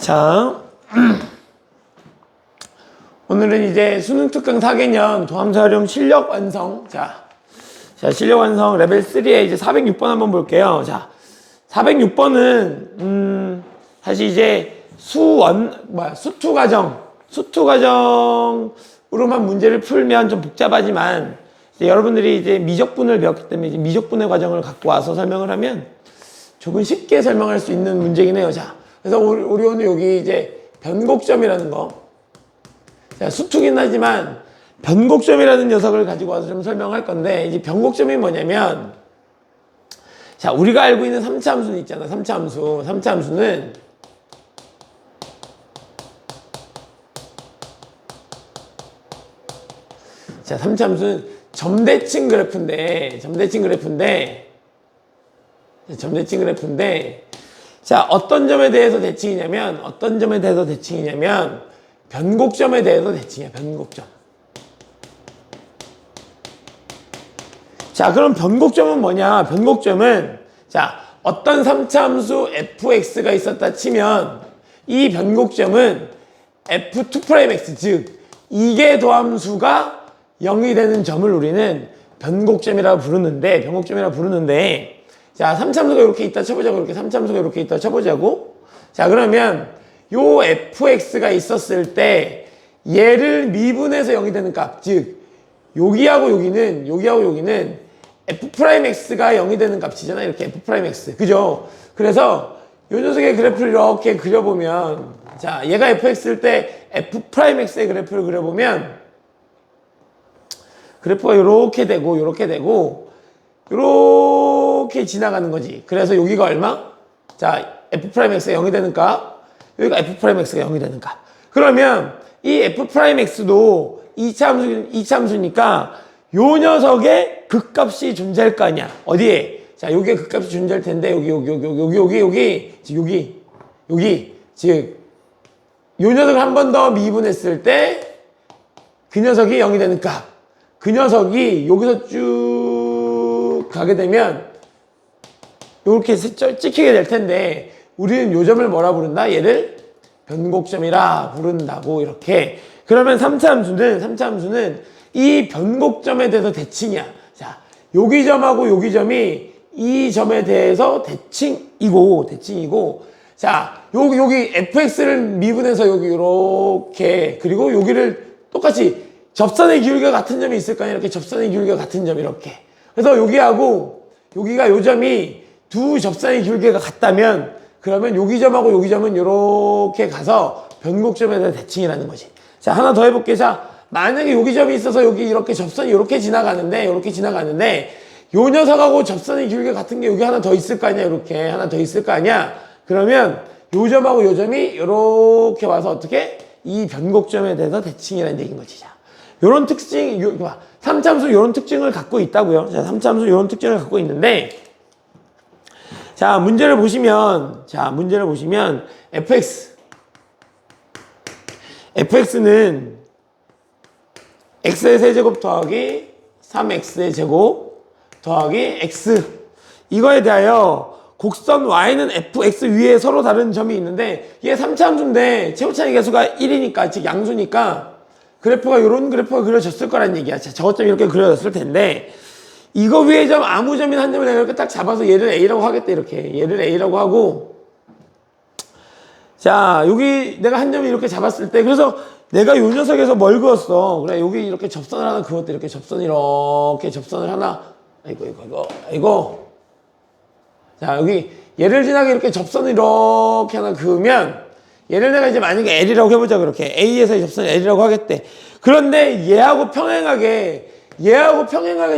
자, 오늘은 이제 수능 특강 4개년 도함수 활용 실력 완성. 자, 실력 완성 레벨 3에 이제 406번 한번 볼게요. 자, 406번은, 사실 이제 수투 과정으로만 문제를 풀면 좀 복잡하지만, 이제 여러분들이 이제 미적분을 배웠기 때문에 이제 미적분의 과정을 갖고 와서 설명을 하면 조금 쉽게 설명할 수 있는 문제긴 해요. 자, 그래서 우리 오늘 여기 이제 변곡점이라는 거. 자, 수투긴 하지만 변곡점이라는 녀석을 가지고 와서 좀 설명할 건데, 이제 변곡점이 뭐냐면, 자, 우리가 알고 있는 3차 함수는 있잖아. 3차 함수. 3차 함수는 자, 3차 함수는 점대칭 그래프인데, 자, 어떤 점에 대해서 대칭이냐면, 변곡점에 대해서 대칭이야, 변곡점. 자, 그럼 변곡점은 뭐냐? 변곡점은, 자, 어떤 3차 함수 fx가 있었다 치면, 이 변곡점은 f2'x, 즉, 이계 도함수가 0이 되는 점을 우리는 변곡점이라고 부르는데, 자, 3차 함수가 이렇게 있다 쳐보자고, 자, 그러면, 요 fx가 있었을 때, 얘를 미분해서 0이 되는 값, 즉, 여기하고 여기는 f'x가 0이 되는 값이잖아. 이렇게 f'x. 그죠? 그래서 요 녀석의 그래프를 이렇게 그려보면, 자, 얘가 fx일 때 f'x의 그래프를 그려보면, 그래프가 요렇게 되고, 요렇게 지나가는 거지. 그래서 여기가 얼마? 자, f'x가 0이 되는 값, 여기가 f'x가 0이 되는 값. 그러면 이 f'x도 2차 함수니까 요 녀석의 극값이 존재할 거 아니야. 어디에? 자, 여기에 극값이 존재할 텐데, 여기. 즉, 요 녀석을 한 번 더 미분했을 때, 그 녀석이 0이 되는 값. 그 녀석이 여기서 쭉 가게 되면, 요렇게 찍히게 될 텐데, 우리는 요 점을 뭐라 부른다? 얘를 변곡점이라 부른다고, 이렇게. 그러면 3차 함수는 이 변곡점에 대해서 대칭이야. 자, 여기 점하고 여기 점이 이 점에 대해서 대칭이고, 자, 여기 fx를 미분해서 여기 이렇게, 그리고 여기를 똑같이 접선의 기울기가 같은 점이 있을 거 아니야. 이렇게 접선의 기울기가 같은 점, 이렇게. 그래서 여기하고 여기가 요 점이 두 접선의 기울기가 같다면, 그러면 여기 점하고 여기 점은 이렇게 가서 변곡점에 대해서 대칭이라는 거지. 자, 하나 더 해볼게. 자, 만약에 여기 점이 있어서 여기 이렇게 접선이 이렇게 지나가는데, 요 녀석하고 접선의 기울기가 같은 게 여기 하나 더 있을 거 아니야. 이렇게 하나 더 있을 거 아니야. 그러면 요 점하고 요 점이 이렇게 와서 어떻게? 이 변곡점에 대해서 대칭이라는 얘기인 거지. 자, 요런 특징, 3차 함수 요런 특징을 갖고 있다고요. 자, 3차 함수 요런 특징을 갖고 있는데, 자, 문제를 보시면 fx는 x의 세제곱 더하기 3x의 제곱 더하기 x, 이거에 대하여 곡선 y는 fx 위에 서로 다른 점이 있는데, 얘 3차 함수인데 최고차이 계수가 1이니까, 즉 양수니까 그래프가 요런 그래프가 그려졌을 거란 얘기야. 자, 저것점이 이렇게 그려졌을 텐데, 이거 위에 점 아무 점이나 한 점을 내가 이렇게 딱 잡아서 얘를 a라고 하겠다. 이렇게 얘를 a라고 하고, 자, 여기 내가 한 점을 이렇게 잡았을 때, 그래서 내가 요 녀석에서 뭘 그었어? 그래, 여기 이렇게 접선을 하나 그었대. 이렇게 접선을 하나, 아이고. 자, 여기 얘를 지나게 이렇게 접선을 이렇게 하나 그으면, 얘를 내가 이제 만약에 L이라고 해보자. 그렇게 A에서의 접선을 L이라고 하겠대. 그런데 얘하고 평행하게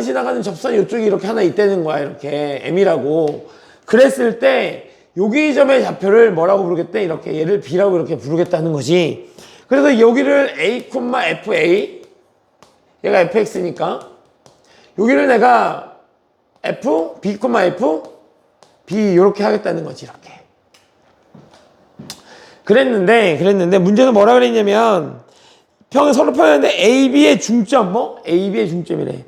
지나가는 접선이 이쪽에 이렇게 하나 있다는 거야. 이렇게 M이라고. 그랬을 때 여기 점의 좌표를 뭐라고 부르겠대? 이렇게 얘를 B라고 이렇게 부르겠다는 거지. 그래서 여기를 A, FA, 얘가 fx니까 여기를 내가 F, B, F, B 이렇게 하겠다는 거지. 이렇게. 그랬는데 문제는 뭐라 그랬냐면, 서로 평행인데 AB의 중점, AB의 중점이래.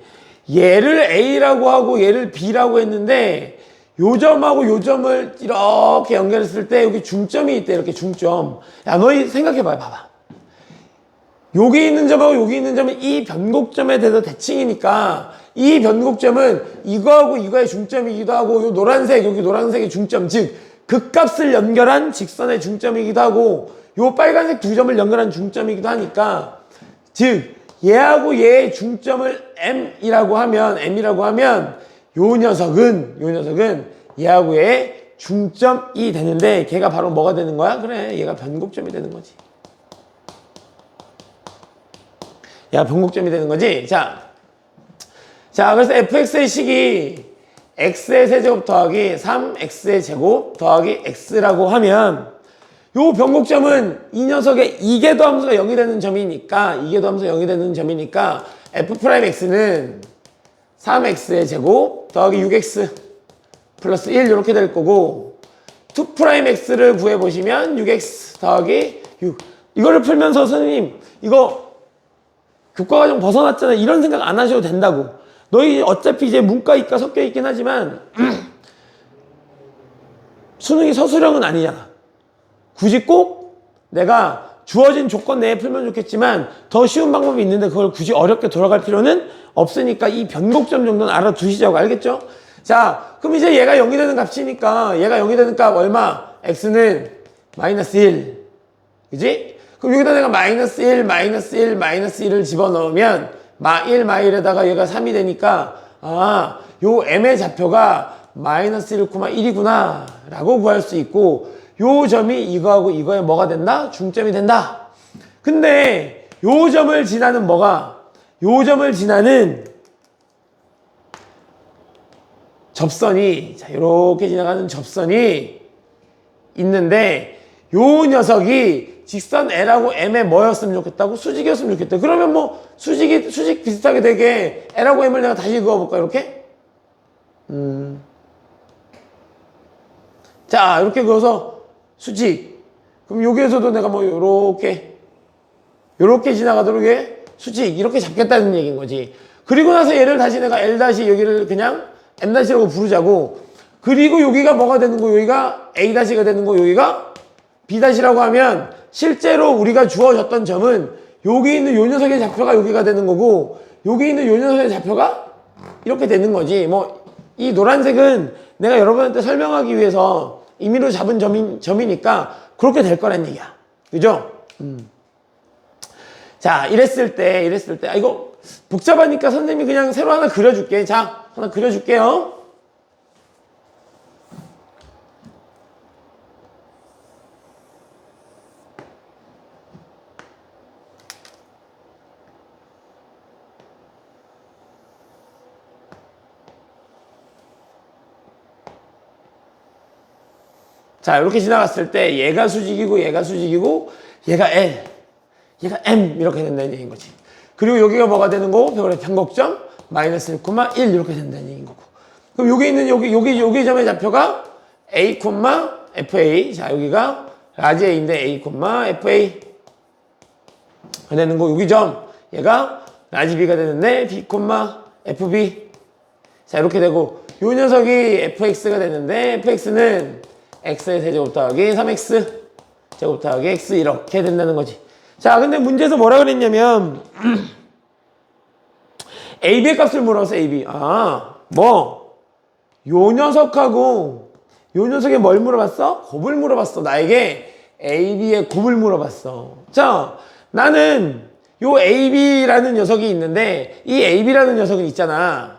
얘를 A라고 하고 얘를 B라고 했는데, 요 점하고 요 점을 이렇게 연결했을 때 여기 중점이 있대. 이렇게 중점. 야, 너희 생각해봐요. 봐봐. 여기 있는 점하고 여기 있는 점은 이 변곡점에 대해서 대칭이니까 이 변곡점은 이거하고 이거의 중점이기도 하고 요 노란색, 여기 노란색의 중점, 즉 극값을 연결한 직선의 중점이기도 하고 요 빨간색 두 점을 연결한 중점이기도 하니까, 즉 얘하고 얘의 중점을 M이라고 하면 요 녀석은 얘하고 얘의 중점이 되는데 걔가 바로 뭐가 되는 거야? 그래, 얘가 변곡점이 되는 거지. 얘가 변곡점이 되는 거지. 자, 그래서 fx의 식이 x의 세제곱 더하기 3x의 제곱 더하기 x라고 하면 요 변곡점은 이 녀석의 이계도 함수가 0이 되는 점이니까 f'x는 3x의 제곱 더하기 6x 플러스 1 이렇게 될 거고, 2'x를 구해보시면 6x 더하기 6. 이거를 풀면서 선생님 이거 교과과정 벗어났잖아 이런 생각 안 하셔도 된다고. 너희 어차피 이제 문과 이과 섞여 있긴 하지만 수능이 서술형은 아니잖아. 굳이 꼭 내가 주어진 조건 내에 풀면 좋겠지만 더 쉬운 방법이 있는데 그걸 굳이 어렵게 돌아갈 필요는 없으니까 이 변곡점 정도는 알아두시자고. 알겠죠? 자, 그럼 이제 얘가 0이 되는 값이니까 얘가 0이 되는 값 얼마? x는 마이너스 1. 그지? 그럼 여기다 내가 마이너스 1을 집어넣으면 마1, 마1에다가 얘가 3이 되니까 요 m의 좌표가 마이너스 1,1이구나 라고 구할 수 있고, 요 점이 이거하고 이거에 뭐가 된다? 중점이 된다. 근데 요 점을 지나는 요 점을 지나는 접선이, 자, 요렇게 지나가는 접선이 있는데 요 녀석이 직선 L하고 M의 뭐였으면 좋겠다고? 수직이었으면 좋겠다. 그러면 뭐 수직 비슷하게 되게 L하고 M을 내가 다시 그어볼까? 이렇게? 자, 이렇게 그어서 수직. 그럼 여기에서도 내가 뭐 요렇게 지나가도록 수직 이렇게 잡겠다는 얘기인 거지. 그리고 나서 얘를 다시 내가 L 다시 여기를 그냥 M 다시라고 부르자고. 그리고 여기가 뭐가 되는 거? 여기가 A 다시가 되는 거, 여기가 B 다시라고 하면 실제로 우리가 주어졌던 점은 여기 있는 요 녀석의 좌표가 여기가 되는 거고 여기 있는 요 녀석의 좌표가 이렇게 되는 거지. 뭐 이 노란색은 내가 여러분한테 설명하기 위해서 임의로 잡은 점이니까 그렇게 될 거란 얘기야. 그죠? 자, 이랬을 때 이거 복잡하니까 선생님이 그냥 새로 하나 그려줄게. 자, 하나 그려줄게요. 자, 이렇게 지나갔을 때 얘가 수직이고 얘가 L, 얘가 M 이렇게 된다는 얘기인 거지. 그리고 여기가 뭐가 되는 거고? 변곡점 마이너스 1,1 이렇게 된다는 얘기인 거고. 그럼 여기 있는 여기 점의 좌표가 A, FA. 자, 여기가 라지 A인데 A, FA 되는 거. 여기 점 얘가 라지 B가 되는데 B, FB. 자, 이렇게 되고 요 녀석이 FX가 되는데 FX는 x의 세제곱 더하기 3x 제곱 더하기 x 이렇게 된다는 거지. 자, 근데 문제에서 뭐라 그랬냐면 AB의 값을 물어봤어. AB. 요 녀석하고 요 녀석에 뭘 물어봤어? 곱을 물어봤어. 나에게 AB의 곱을 물어봤어. 자, 나는 요 AB라는 녀석이 있는데 이 AB라는 녀석은 있잖아.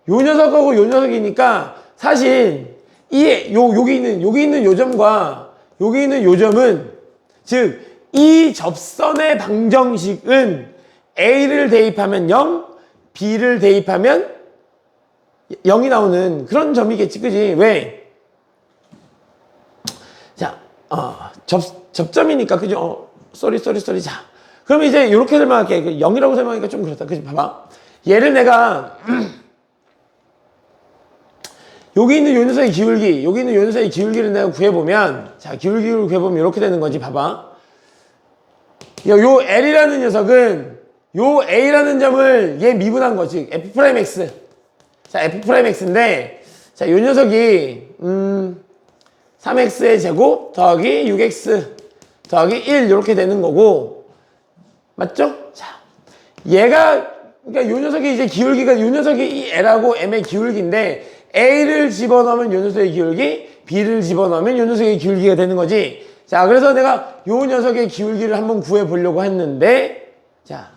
요 녀석하고 요 녀석이니까 사실 여기 있는 요 점과 여기 있는 요 점은, 즉 이 접선의 방정식은 A를 대입하면 0, B를 대입하면 0이 나오는 그런 점이겠지. 그지? 왜? 자, 접점이니까. 그죠? 쏘리. 자, 그럼 이제 이렇게 설명할게. 0이라고 설명하니까 좀 그렇다. 그지? 봐봐. 얘를 내가 여기 있는 요 녀석의 기울기, 여기 있는 요 녀석의 기울기를 내가 구해보면, 자, 기울기를 구해보면 이렇게 되는 거지. 봐봐. 요 L이라는 녀석은 요 A라는 점을 얘 미분한 거지. F'X. 자, F'X인데 자, 요 녀석이 3x의 제곱 더하기 6x 더하기 1 이렇게 되는 거고, 맞죠? 자, 얘가 그러니까 요 녀석이 이제 기울기가 요 녀석이 이 L하고 M의 기울기인데, A를 집어넣으면 요 녀석의 기울기, B를 집어넣으면 요 녀석의 기울기가 되는 거지. 자, 그래서 내가 요 녀석의 기울기를 한번 구해 보려고 했는데, 자,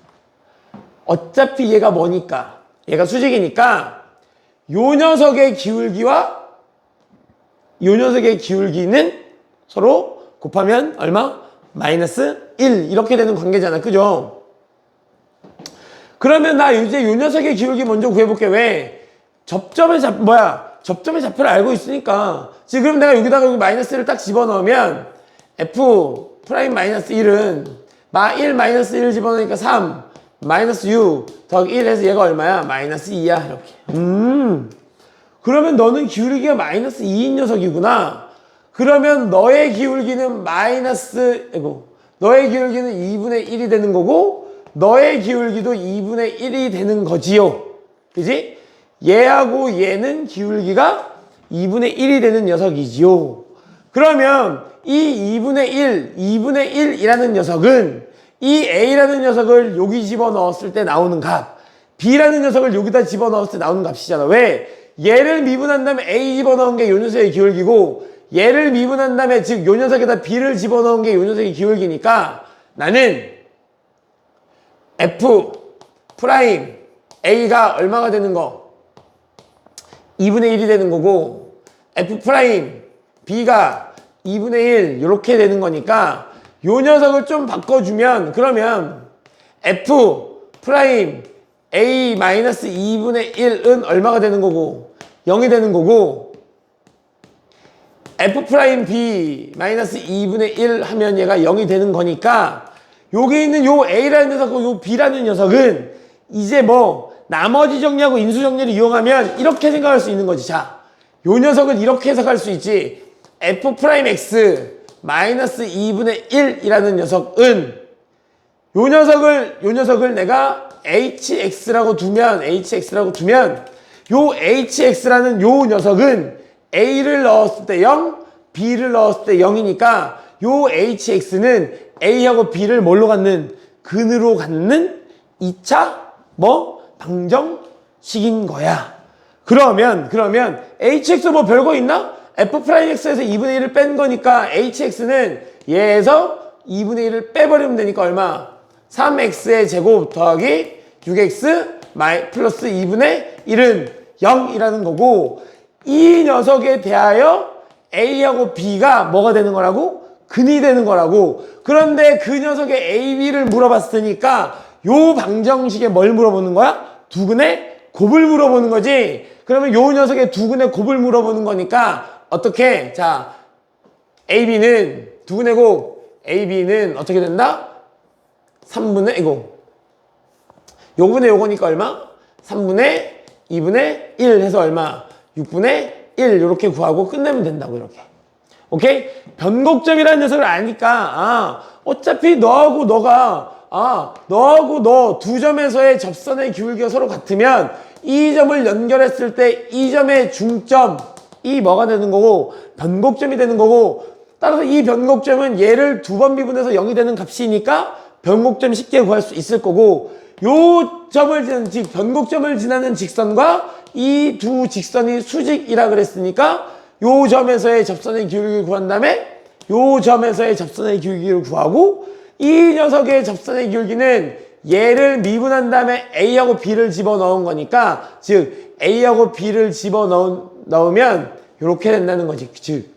어차피 얘가 뭐니까, 얘가 수직이니까 요 녀석의 기울기와 요 녀석의 기울기는 서로 곱하면 얼마? 마이너스 1 이렇게 되는 관계잖아, 그죠? 그러면 나 이제 요 녀석의 기울기 먼저 구해볼게. 왜? 접점의 좌표를 알고 있으니까. 지금 그럼 내가 여기다가 여기 마이너스를 딱 집어넣으면 f 프라임 마이너스 1은 1 마이너스 1 집어넣으니까 3 마이너스 6 더하기 1 해서 얘가 얼마야? 마이너스 2야 이렇게. 그러면 너는 기울기가 마이너스 2인 녀석이구나. 그러면 너의 기울기는 너의 기울기는 2분의 1이 되는 거고, 너의 기울기도 2분의 1이 되는 거지요. 그지? 얘하고 얘는 기울기가 2분의 1이 되는 녀석이지요. 그러면 이 2분의 1이라는 녀석은 이 A라는 녀석을 여기 집어넣었을 때 나오는 값, B라는 녀석을 여기다 집어넣었을 때 나오는 값이잖아. 왜? 얘를 미분한 다음에 A 집어넣은 게 요 녀석의 기울기고, 얘를 미분한 다음에 즉 요 녀석에다 B를 집어넣은 게 요 녀석의 기울기니까, 나는 F 프라임 A가 얼마가 되는 거? 2분의 1이 되는 거고, F 프라임 B가 2분의 1 이렇게 되는 거니까, 요 녀석을 좀 바꿔주면, 그러면 F 프라임 A 마이너스 2분의 1은 얼마가 되는 거고? 0이 되는 거고, F 프라임 B 마이너스 2분의 1 하면 얘가 0이 되는 거니까, 여기 있는 요 A라는 녀석과 요 B라는 녀석은 이제 나머지 정리하고 인수 정리를 이용하면 이렇게 생각할 수 있는 거지. 자, 요 녀석을 이렇게 해석할 수 있지. F 프라임 X 마이너스 2분의 1이라는 녀석은 요 녀석을 내가 HX라고 두면 요 HX라는 요 녀석은 A를 넣었을 때 0, B를 넣었을 때 0이니까 요 HX는 A하고 B를 뭘로 갖는? 근으로 갖는 2차 방정식인 거야. 그러면 HX 별거 있나? F'X에서 2분의 1을 뺀 거니까 HX는 얘에서 2분의 1을 빼버리면 되니까 얼마? 3X의 제곱 더하기 6X 플러스 2분의 1은 0이라는 거고, 이 녀석에 대하여 A하고 B가 뭐가 되는 거라고? 근이 되는 거라고. 그런데 그 녀석의 A, B를 물어봤으니까 요 방정식에 뭘 물어보는 거야? 두근의 곱을 물어보는 거지. 그러면 요 녀석의 두근의 곱을 물어보는 거니까 어떻게? 자, AB는 두근의 곱, AB는 어떻게 된다? 3분의 요분의 요거니까 얼마? 3분의 2분의 1 해서 얼마? 6분의 1 이렇게 구하고 끝내면 된다고. 이렇게. 오케이? 변곡점이라는 녀석을 아니까 어차피 너하고 너 두 점에서의 접선의 기울기가 서로 같으면 이 점을 연결했을 때 이 점의 중점이 뭐가 되는 거고? 변곡점이 되는 거고, 따라서 이 변곡점은 얘를 두 번 미분해서 0이 되는 값이니까 변곡점 쉽게 구할 수 있을 거고, 요 점을 지나는 변곡점을 지나는 직선과 이 두 직선이 수직이라 그랬으니까 요 점에서의 접선의 기울기를 구한 다음에 요 점에서의 접선의 기울기를 구하고, 이 녀석의 접선의 기울기는 얘를 미분한 다음에 A하고 B를 집어넣은 거니까, 즉 A하고 B를 집어넣으면 이렇게 된다는 거지. 즉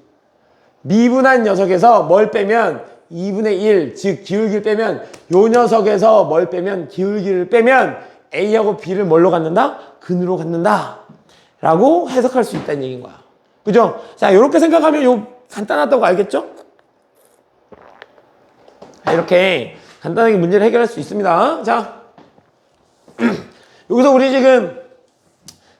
미분한 녀석에서 뭘 빼면 2분의 1, 즉 기울기를 빼면, 요 녀석에서 뭘 빼면 기울기를 빼면 A하고 B를 뭘로 갖는다? 근으로 갖는다 라고 해석할 수 있다는 얘기인 거야. 그죠? 자, 이렇게 생각하면 요 간단하다고 알겠죠? 이렇게 간단하게 문제를 해결할 수 있습니다. 자, 여기서 우리 지금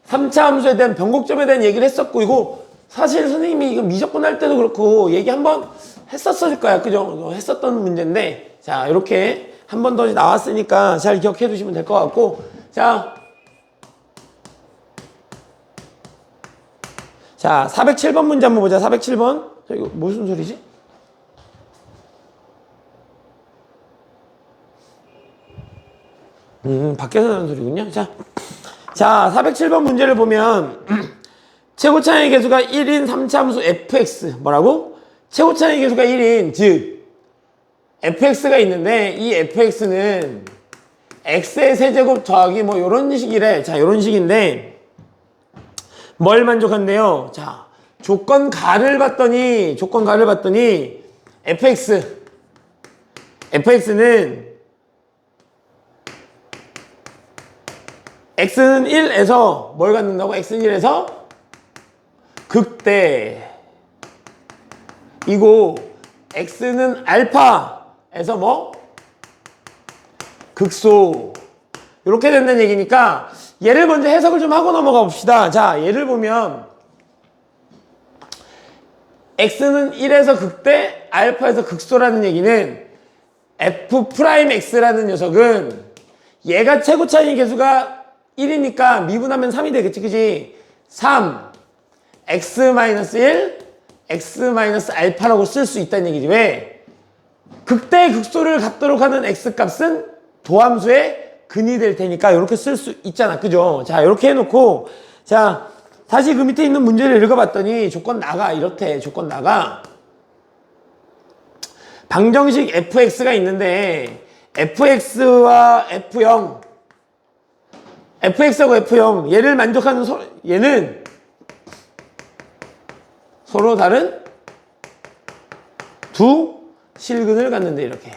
3차 함수에 대한 변곡점에 대한 얘기를 했었고, 이거 사실 선생님이 이거 미적분 할 때도 그렇고 얘기 한번 했었을 거야. 그죠? 했었던 문제인데, 자, 이렇게 한 번 더 나왔으니까 잘 기억해 두시면 될 것 같고, 자, 자, 407번 문제 한번 보자. 407번. 자, 이거 무슨 소리지? 밖에서 나는 소리군요. 자, 407번 문제를 보면 최고 차이 계수가 1인 3차함수 fx 뭐라고? 최고 차이 계수가 1인 즉 fx가 있는데 이 fx는 x의 세제곱 더하기 뭐 요런 식이래. 자, 요런 식인데 뭘 만족한대요? 자, 조건 가를 봤더니 fx는 x는 1에서 뭘 갖는다고? x는 1에서 극대 이고 x는 알파에서 뭐? 극소 이렇게 된다는 얘기니까 얘를 먼저 해석을 좀 하고 넘어가 봅시다. 자, 얘를 보면 x는 1에서 극대 알파에서 극소라는 얘기는 f'x라는 녀석은 얘가 최고 차이 계수가 1이니까 미분하면 3이 되겠지, 그지? 3 x-1 x-알파라고 쓸 수 있다는 얘기지. 왜? 극대의 극소를 갖도록 하는 x값은 도함수의 근이 될 테니까 이렇게 쓸 수 있잖아, 그죠? 자, 이렇게 해놓고 자, 다시 그 밑에 있는 문제를 읽어봤더니 조건 나가 이렇대. 조건 나가 방정식 fx가 있는데 fx와 f0 fx하고 f0 얘를 만족하는 얘는 서로 다른 두 실근을 갖는데 이렇게.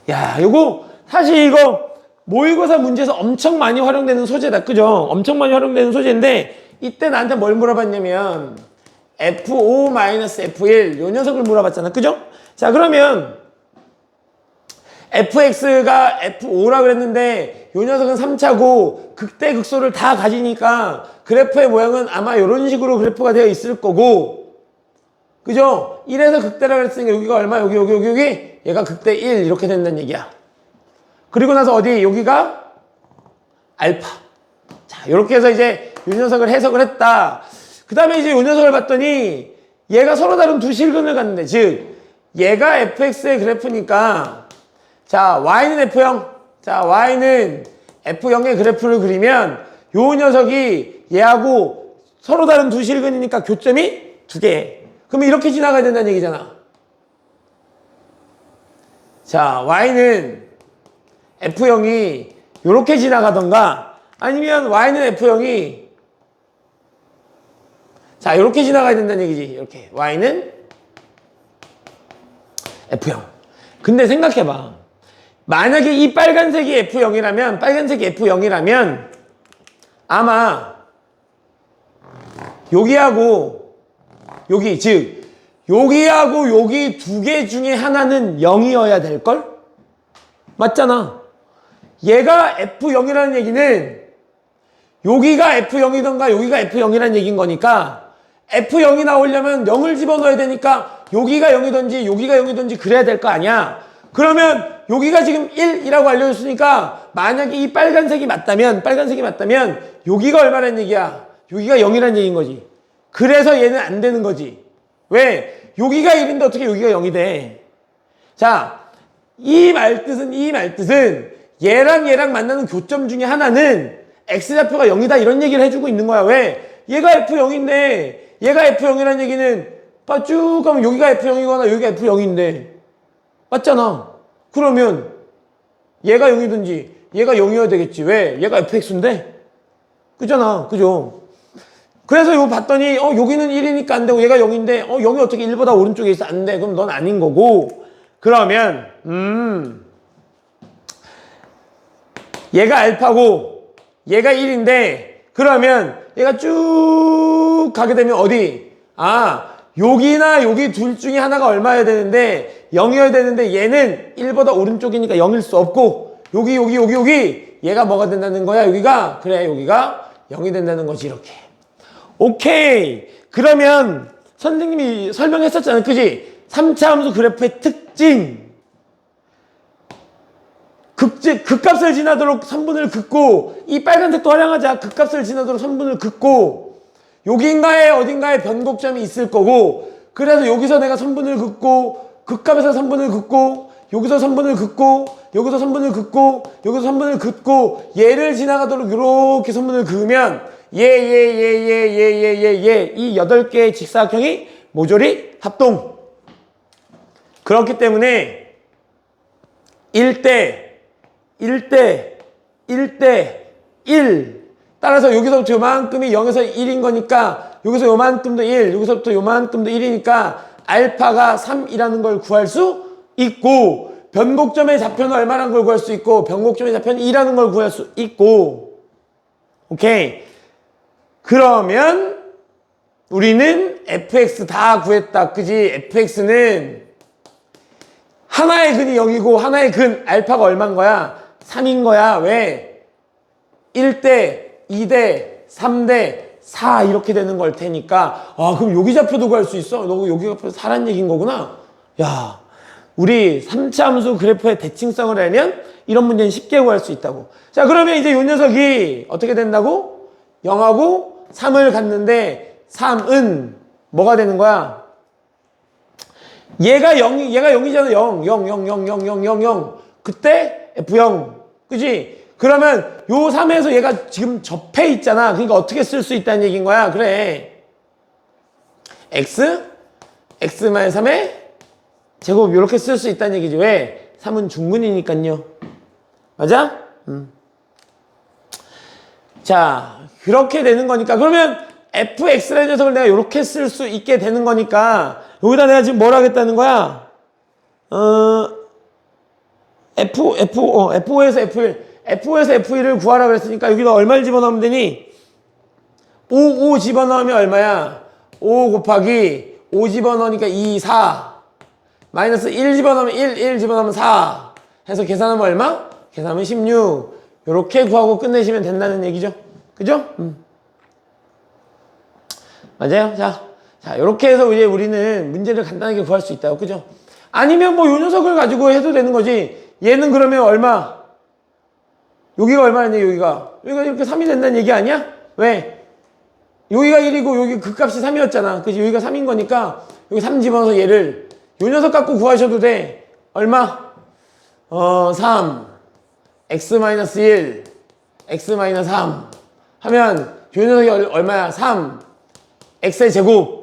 야, 요거 사실 이거 모의고사 문제에서 엄청 많이 활용되는 소재다, 그죠? 엄청 많이 활용되는 소재인데 이때 나한테 뭘 물어봤냐면 F5-F1 요 녀석을 물어봤잖아, 그죠? 자, 그러면 fx가 f5라 그랬는데 요 녀석은 3차고 극대 극소를 다 가지니까 그래프의 모양은 아마 이런 식으로 그래프가 되어 있을 거고, 그죠? 1에서 극대라 그랬으니까 여기가 얼마? 여기 얘가 극대 1 이렇게 된다는 얘기야. 그리고 나서 어디? 여기가 알파. 자, 이렇게 해서 이제 요 녀석을 해석을 했다. 그 다음에 이제 요 녀석을 봤더니 얘가 서로 다른 두 실근을 갖는데, 즉 얘가 fx의 그래프니까 자, y는 f0. 자, y는 f0의 그래프를 그리면 요 녀석이 얘하고 서로 다른 두 실근이니까 교점이 두 개. 그러면 이렇게 지나가야 된다는 얘기잖아. 자, y는 f0이 이렇게 지나가던가 아니면 y는 f0이 자, 이렇게 지나가야 된다는 얘기지. 이렇게 y는 f0. 근데 생각해봐. 만약에 이 빨간색이 F0이라면 아마 여기하고 여기, 즉 여기하고 여기 두 개 중에 하나는 0이어야 될걸? 맞잖아. 얘가 F0이라는 얘기는 여기가 F0이던가 여기가 F0이라는 얘기인 거니까 F0이 나오려면 0을 집어넣어야 되니까 여기가 0이든지 여기가 0이든지 그래야 될 거 아니야. 그러면 여기가 지금 1이라고 알려줬으니까 만약에 이 빨간색이 맞다면 여기가 얼마라는 얘기야? 여기가 0이라는 얘기인 거지. 그래서 얘는 안 되는 거지. 왜? 여기가 1인데 어떻게 여기가 0이 돼? 자, 이 말뜻은 얘랑 만나는 교점 중에 하나는 x좌표가 0이다 이런 얘기를 해주고 있는 거야. 왜? 얘가 f0인데 얘가 f0이라는 얘기는 쭉 가면 여기가 f0이거나 여기가 f0인데 맞잖아. 그러면 얘가 0이든지 얘가 0이어야 되겠지. 왜? 얘가 fx인데? 그잖아. 그죠? 그래서 이거 봤더니 여기는 1이니까 안 되고 얘가 0인데 0이 어떻게 1보다 오른쪽에 있어? 안 돼. 그럼 넌 아닌 거고. 그러면 얘가 알파고 얘가 1인데 그러면 얘가 쭉 가게 되면 어디? 아, 여기나 여기 둘 중에 하나가 얼마여야 되는데 0이어야 되는데 얘는 1보다 오른쪽이니까 0일 수 없고 여기 얘가 뭐가 된다는 거야? 여기가? 그래, 여기가 0이 된다는 거지. 이렇게. 오케이. 그러면 선생님이 설명했었잖아, 그지? 3차 함수 그래프의 특징. 극값을 지나도록 선분을 긋고, 이 빨간색도 활용하자. 극값을 지나도록 선분을 긋고, 여기인가에 어딘가에 변곡점이 있을 거고, 그래서 여기서 내가 선분을 긋고, 극값에서 선분을 긋고, 여기서 선분을 긋고, 여기서 선분을 긋고, 여기서 선분을 긋고, 얘를 지나가도록 이렇게 선분을 그으면 이 8개의 직사각형이 모조리 합동. 그렇기 때문에 1대 1 따라서 여기서부터 요만큼이 0에서 1인 거니까 여기서 요만큼도 1, 여기서부터 요만큼도 1이니까 알파가 3이라는 걸 구할 수 있고, 변곡점의 좌표는 얼마라는 걸 구할 수 있고, 변곡점의 좌표는 2라는 걸 구할 수 있고. 오케이. 그러면 우리는 fx 다 구했다. 그지? fx는 하나의 근이 0이고 하나의 근 알파가 얼마인 거야? 3인 거야. 왜? 1대 2대 3대 4 이렇게 되는 걸 테니까. 아, 그럼 여기 좌표도 구할 수 있어? 너 여기 좌표 4란 얘기인 거구나. 야, 우리 3차 함수 그래프의 대칭성을 알면 이런 문제는 쉽게 구할 수 있다고. 자, 그러면 이제 이 녀석이 어떻게 된다고? 0하고 3을 갖는데 3은 뭐가 되는 거야? 얘가 0이잖아. 0. 그때 F0. 그지? 그러면 요 3에서 얘가 지금 접해 있잖아. 그러니까 어떻게 쓸 수 있다는 얘기인 거야. 그래. x-3의 제곱 이렇게 쓸 수 있다는 얘기지. 왜? 3은 중근이니까요. 맞아? 자, 그렇게 되는 거니까. 그러면 fx라는 녀석을 내가 이렇게 쓸 수 있게 되는 거니까 여기다 내가 지금 뭘 하겠다는 거야? F5에서 F1을 구하라 그랬으니까 여기다 얼마를 집어넣으면 되니? 5 집어넣으면 얼마야? 5 곱하기 5 집어넣으니까 2, 4 마이너스 1 집어넣으면 1 집어넣으면 4 해서 계산하면 얼마? 계산하면 16 요렇게 구하고 끝내시면 된다는 얘기죠. 그죠? 맞아요? 자, 요렇게 해서 이제 우리는 문제를 간단하게 구할 수 있다고. 그죠? 아니면 뭐 요 녀석을 가지고 해도 되는 거지. 얘는 그러면 얼마? 여기가 얼마냐, 여기가 이렇게 3이 된다는 얘기 아니야? 왜? 여기가 1이고 여기 그 값이 3이었잖아. 그치? 여기가 3인 거니까 여기 3 집어넣어서 얘를 요 녀석 갖고 구하셔도 돼. 얼마? 3 x-1 x-3 하면 요 녀석이 얼마야? 3 x의 제곱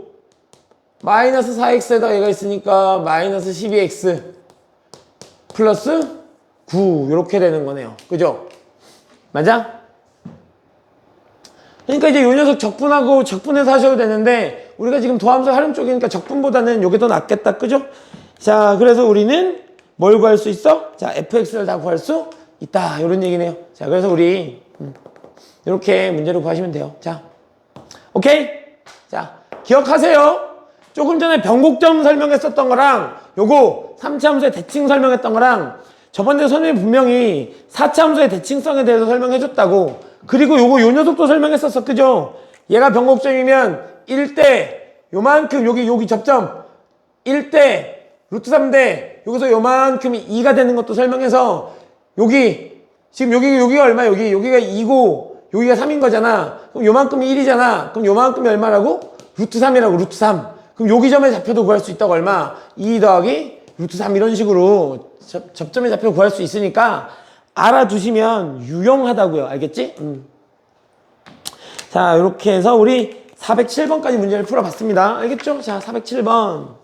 마이너스 4x에다 얘가 있으니까 마이너스 12x 플러스 9 이렇게 되는 거네요. 그죠? 맞아? 그러니까 이제 요 녀석 적분하고 적분해서 하셔도 되는데 우리가 지금 도함수 활용 쪽이니까 적분보다는 요게 더 낫겠다. 그죠? 자, 그래서 우리는 뭘 구할 수 있어? 자, fx를 다 구할 수 있다. 이런 얘기네요. 자, 그래서 우리 이렇게 문제를 구하시면 돼요. 자, 오케이? 자, 기억하세요. 조금 전에 변곡점 설명했었던 거랑 요거 3차 함수의 대칭 설명했던 거랑 저번에 선생님이 분명히 4차 함수의 대칭성에 대해서 설명해줬다고. 그리고 요거 요 녀석도 설명했었어. 그죠? 얘가 변곡점이면 1대 요만큼 여기 접점 1대 루트 3대 여기서 요만큼이 2가 되는 것도 설명해서 여기 지금 여기가 얼마? 여기가 2고 여기가 3인 거잖아. 그럼 요만큼이 1이잖아. 그럼 요만큼이 얼마라고? 루트 3이라고. 루트 3. 그럼 여기 점의 좌표도 구할 수 있다고. 얼마? 2 더하기 루트 3 이런 식으로 접점의 좌표 구할 수 있으니까 알아두시면 유용하다고요. 알겠지? 자, 이렇게 해서 우리 407번까지 문제를 풀어봤습니다. 알겠죠? 자, 407번.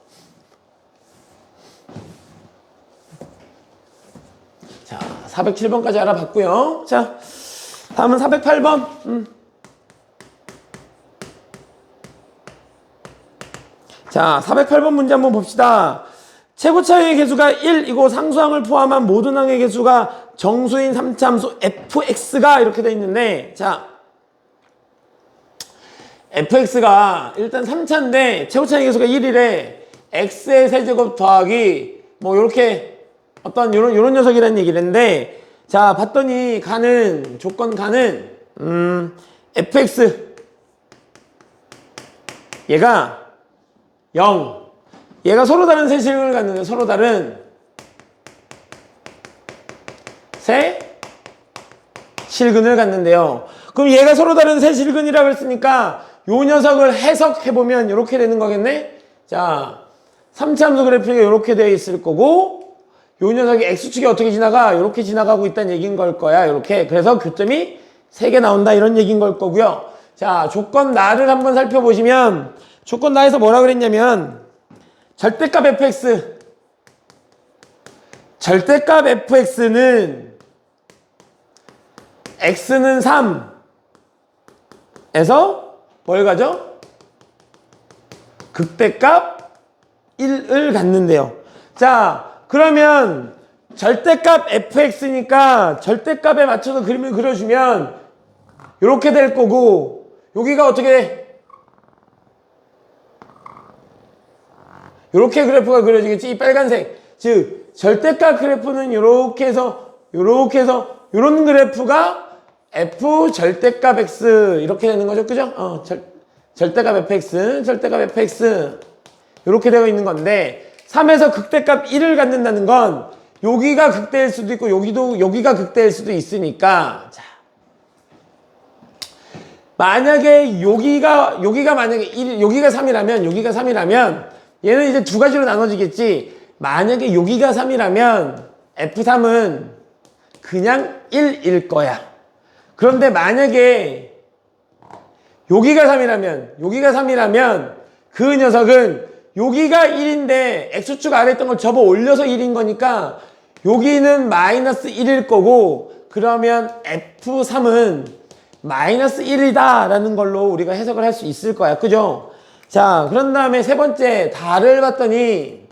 자, 407번까지 알아봤고요. 자, 다음은 408번. 자, 408번 문제 한번 봅시다. 최고차의 개수가 1이고 상수항을 포함한 모든 항의 개수가 정수인 3차 함수 fx가 이렇게 되어 있는데, 자, fx가 일단 3차인데 최고차의 개수가 1이래. x의 세제곱 더하기 뭐 요렇게 어떤 요런 녀석이라는 얘기인데, 자, 봤더니 조건 가는 fx 얘가 0 얘가 서로 다른 세식을 갖는데 서로 다른 새 실근을 갖는데요. 그럼 얘가 서로 다른 새 실근이라고 했으니까 요 녀석을 해석해보면 이렇게 되는 거겠네? 자, 3차 함수 그래프가 이렇게 되어 있을 거고, 요 녀석이 X축이 어떻게 지나가? 이렇게 지나가고 있다는 얘기인 걸 거야. 이렇게. 그래서 교점이 3개 나온다. 이런 얘기인 걸 거고요. 자, 조건 나를 한번 살펴보시면, 조건 나에서 뭐라 그랬냐면, 절대값 fx. 절대값 fx는 x는 3에서 뭘 가져? 극대값 1을 갖는데요. 자, 그러면 절대값 fx니까 절대값에 맞춰서 그림을 그려주면 이렇게 될 거고, 여기가 어떻게 돼? 이렇게 그래프가 그려지겠지? 이 빨간색. 즉, 절대값 그래프는 이렇게 해서 이런 그래프가 f 절대값 x 이렇게 되는 거죠. 그죠? 절대값 fx, 절대값 fx 이렇게 되어 있는 건데, 3에서 극대값 1을 갖는다는 건 여기가 극대일 수도 있고 여기가 극대일 수도 있으니까, 자, 만약에 여기가 만약에 1, 여기가 3이라면 얘는 이제 두 가지로 나눠지겠지. 만약에 여기가 3이라면 F3은 그냥 1일 거야. 그런데 만약에 여기가 3이라면 그 녀석은 여기가 1인데 X축 아래 있던 걸 접어 올려서 1인 거니까 여기는 마이너스 1일 거고, 그러면 F3은 마이너스 1이다 라는 걸로 우리가 해석을 할 수 있을 거야. 그죠? 자, 그런 다음에 세 번째 달을 봤더니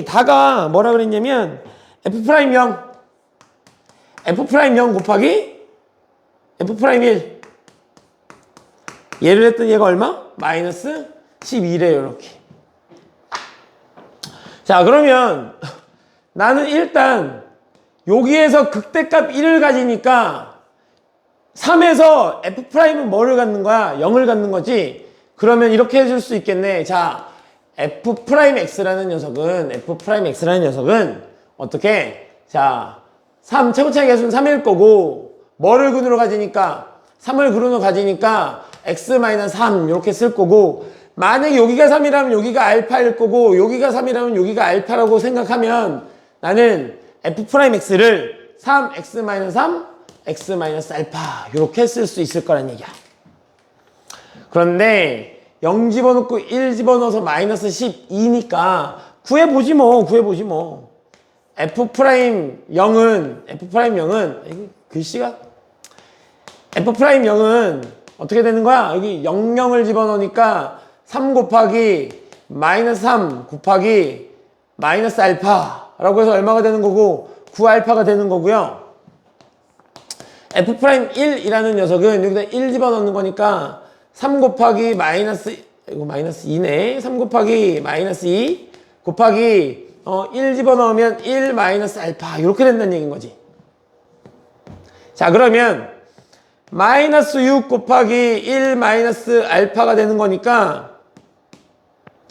다가 뭐라 그랬냐면 F'0 곱하기 F'1 얘를 했더니 얘가 얼마? 마이너스 12래요. 이렇게. 자, 그러면 나는 일단 여기에서 극대값 1을 가지니까 3에서 F'은 뭐를 갖는 거야? 0을 갖는 거지. 그러면 이렇게 해줄 수 있겠네. 자, F'X라는 녀석은 어떻게? 자, 3 최고차의 개수는 3일 거고, 뭐를 근으로 가지니까 3을 근으로 가지니까 X-3 이렇게 쓸 거고, 만약에 여기가 3이라면 여기가 알파일 거고, 여기가 3이라면 여기가 알파라고 생각하면 나는 F'X를 3X-3 X-알파 이렇게 쓸 수 있을 거란 얘기야. 그런데 0 집어넣고 1 집어넣어서 마이너스 12니까 구해보지 뭐. F'X은 글씨가 F'X은 어떻게 되는 거야? 여기 00을 집어넣으니까 3 곱하기 마이너스 3 곱하기 마이너스 알파라고 해서 얼마가 되는 거고 9알파가 되는 거고요. F'1이라는 녀석은 여기다 1 집어넣는 거니까 3 곱하기 마이너스, 이거 마이너스 2네. 3 곱하기 마이너스 2 곱하기 1 집어넣으면 1 마이너스 알파 이렇게 된다는 얘기인 거지. 자, 그러면 마이너스 6 곱하기 1 마이너스 알파가 되는 거니까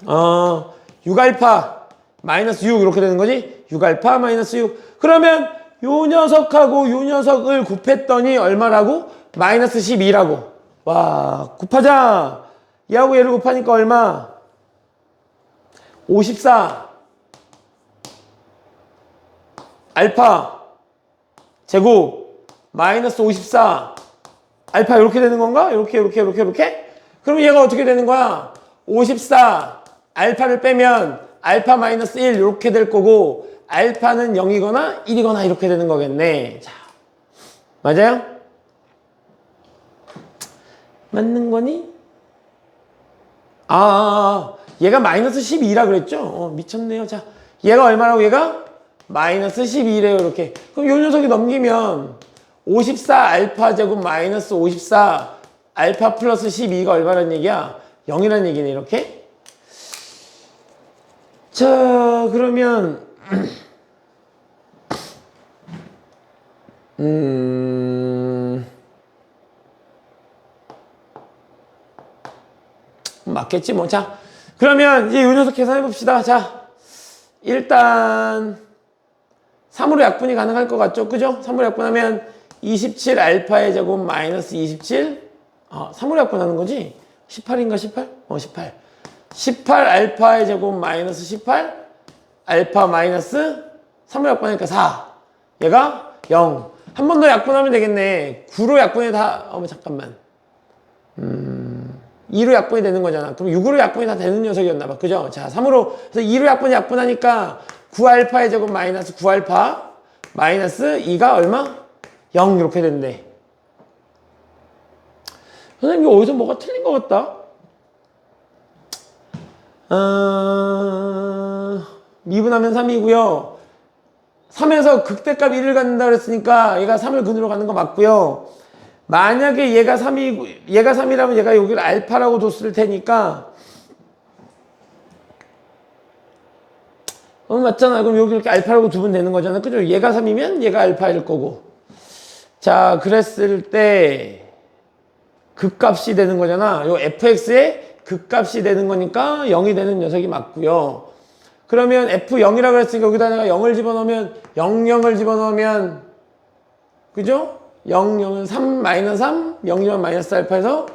6알파 마이너스 6 이렇게 되는 거지. 6알파 마이너스 6. 그러면 요 녀석하고 요 녀석을 곱했더니 얼마라고? 마이너스 12라고. 와, 곱하자. 얘하고 얘를 곱하니까 얼마? 54 알파 제곱 마이너스 54 알파 이렇게 되는 건가? 이렇게. 그럼 얘가 어떻게 되는 거야? 54 알파를 빼면 알파 마이너스 1 이렇게 될 거고, 알파는 0이거나 1이거나 이렇게 되는 거겠네. 자, 맞아요? 맞는 거니? 얘가 마이너스 12라 그랬죠? 미쳤네요. 자, 얘가 얼마라고? 얘가 마이너스 12래요. 이렇게. 그럼 요 녀석이 넘기면 54 알파 제곱 마이너스 54 알파 플러스 12가 얼마란 얘기야? 0이란 얘기네. 이렇게. 자, 그러면 맞겠지 뭐. 자, 그러면 이제 요 녀석 계산해 봅시다. 자, 일단 3으로 약분이 가능할 것 같죠? 그죠? 3으로 약분하면 27 알파의 제곱 마이너스 27. 3으로 약분하는 거지? 18인가 18? 18. 18 알파의 제곱 마이너스 18. 알파 마이너스 3으로 약분하니까 4. 얘가 0. 한 번 더 약분하면 되겠네. 9로 약분이 다, 잠깐만. 2로 약분이 되는 거잖아. 그럼 6으로 약분이 다 되는 녀석이었나 봐. 그죠? 자, 3으로. 그래서 2로 약분하니까 9알파의 제곱 마이너스 9알파 마이너스 2가 얼마? 0 이렇게 된대. 선생님 이거 어디서 뭐가 틀린 것 같다? 미분하면 3이고요. 3에서 극대값 1을 갖는다 그랬으니까 얘가 3을 근으로 가는 거 맞고요. 만약에 얘가 3이라면 얘가 여기를 알파라고 뒀을 테니까 맞잖아. 그럼 여기 이렇게 알파라고 두면 되는 거잖아. 그죠? 얘가 3이면 얘가 알파일 거고. 자, 그랬을 때 극값이 되는 거잖아. 요 fx의 극값이 되는 거니까 0이 되는 녀석이 맞고요. 그러면 f0이라고 그랬으니까 여기다 내가 0을 집어넣으면 0을 집어넣으면 그죠? 0은 3 마이너스 3 0이면 마이너스 알파에서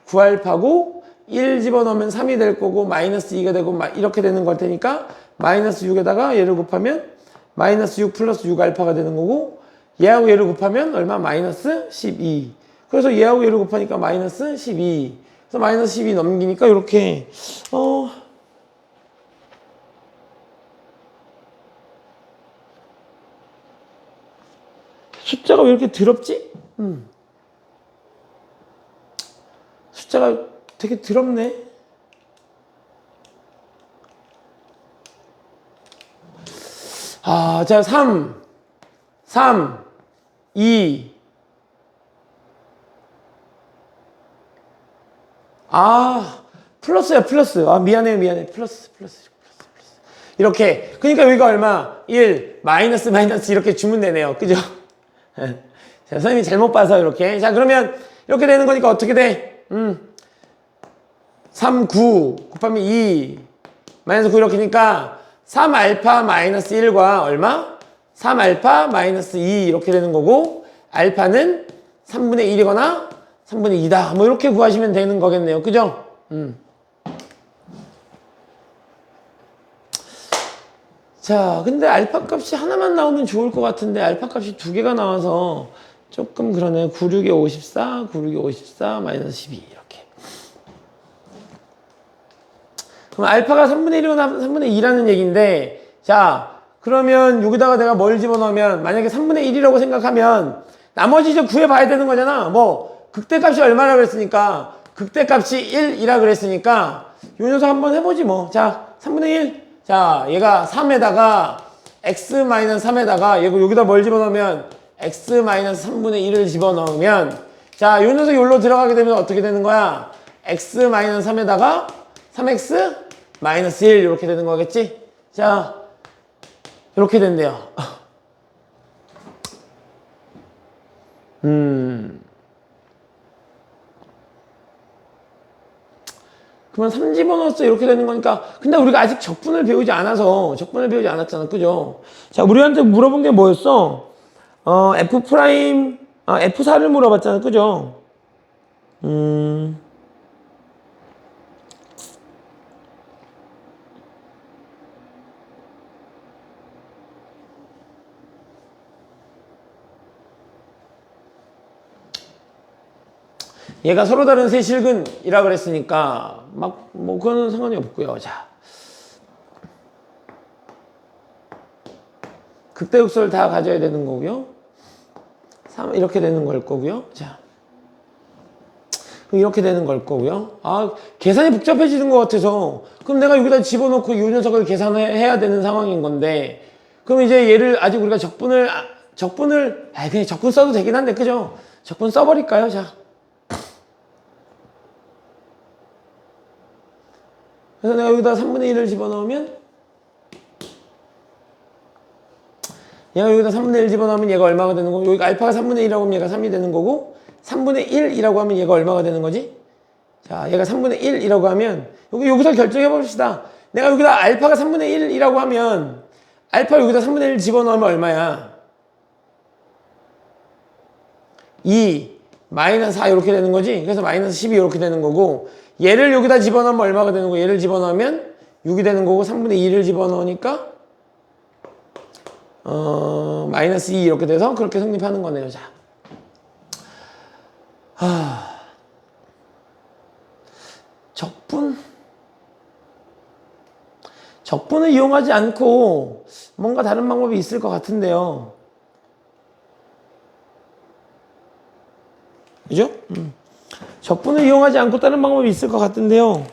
9알파고 1 집어넣으면 3이 될 거고 마이너스 2가 되고 이렇게 되는 걸 테니까 마이너스 6에다가 얘를 곱하면 마이너스 6 플러스 6알파가 되는 거고 얘하고 얘를 곱하면 얼마? 마이너스 12. 그래서 얘하고 얘를 곱하니까 마이너스 12. 그래서 마이너스 12 넘기니까 이렇게 숫자가 왜 이렇게 더럽지? 숫자가 되게 더럽네. 자, 3, 2. 플러스야, 플러스. 미안해. 플러스. 이렇게. 그러니까 여기가 얼마? 1, 마이너스 이렇게 주면 되네요. 그죠? 자, 선생님이 잘못 봐서 이렇게. 자, 그러면 이렇게 되는 거니까 어떻게 돼? 3, 9 곱하면 2 마이너스 9 이렇게 니까 3알파 마이너스 1과 얼마? 3알파 마이너스 2 이렇게 되는 거고 알파는 3분의 1이거나 3분의 2다. 뭐 이렇게 구하시면 되는 거겠네요. 그죠? 자, 근데 알파 값이 하나만 나오면 좋을 것 같은데 알파 값이 두 개가 나와서 조금 그러네. 96에 54, 96에 54, 마이너스 12 이렇게. 그럼 알파가 3분의 1이거나 3분의 2라는 얘기인데 자, 그러면 여기다가 내가 뭘 집어넣으면 만약에 3분의 1이라고 생각하면 나머지 이제 구해봐야 되는 거잖아. 뭐 극대값이 얼마라 그랬으니까 극대값이 1이라 그랬으니까 요 녀석 한번 해보지 뭐. 자, 3분의 1. 자, 얘가 3에다가 x-3에다가 얘가 여기다 뭘 집어넣으면 x-3분의 1을 집어넣으면 자, 요 녀석이 여기로 들어가게 되면 어떻게 되는 거야? x-3에다가 3x-1 이렇게 되는 거겠지? 자, 이렇게 된대요. 그러면 3 집어넣었어 이렇게 되는 거니까 근데 우리가 아직 적분을 배우지 않았잖아. 그죠? 자, 우리한테 물어본 게 뭐였어? F 프라임 F4를 물어봤잖아. 그죠? 얘가 서로 다른 세 실근이라 그랬으니까 뭐 그거는 상관이 없고요. 자, 극대극소를 다 가져야 되는 거고요. 3 이렇게 되는 걸 거고요. 자, 이렇게 되는 걸 거고요. 계산이 복잡해지는 것 같아서 그럼 내가 여기다 집어넣고 이 녀석을 계산해야 되는 상황인 건데 그럼 이제 얘를 아직 우리가 적분을 그냥 적분 써도 되긴 한데 그죠? 적분 써버릴까요? 자, 그래서 내가 여기다 3분의 1을 집어넣으면 얘가 여기다 3분의 1 집어넣으면 얘가 얼마가 되는 거고 여기가 알파가 3분의 1이라고 하면 얘가 3이 되는 거고 3분의 1이라고 하면 얘가 얼마가 되는 거지? 자, 얘가 3분의 1이라고 하면 여기서 결정해 봅시다. 내가 여기다 알파가 3분의 1이라고 하면 알파 여기다 3분의 1 집어넣으면 얼마야? 2 마이너스 4 이렇게 되는 거지. 그래서 마이너스 12 이렇게 되는 거고, 얘를 여기다 집어넣으면 얼마가 되는 거고, 얘를 집어넣으면 6이 되는 거고, 3분의 2를 집어넣으니까 마이너스 2 이렇게 돼서 그렇게 성립하는 거네요. 자, 적분을 이용하지 않고 뭔가 다른 방법이 있을 것 같은데요. 그죠? 적분을 이용하지 않고 다른 방법이 있을 것 같은데요.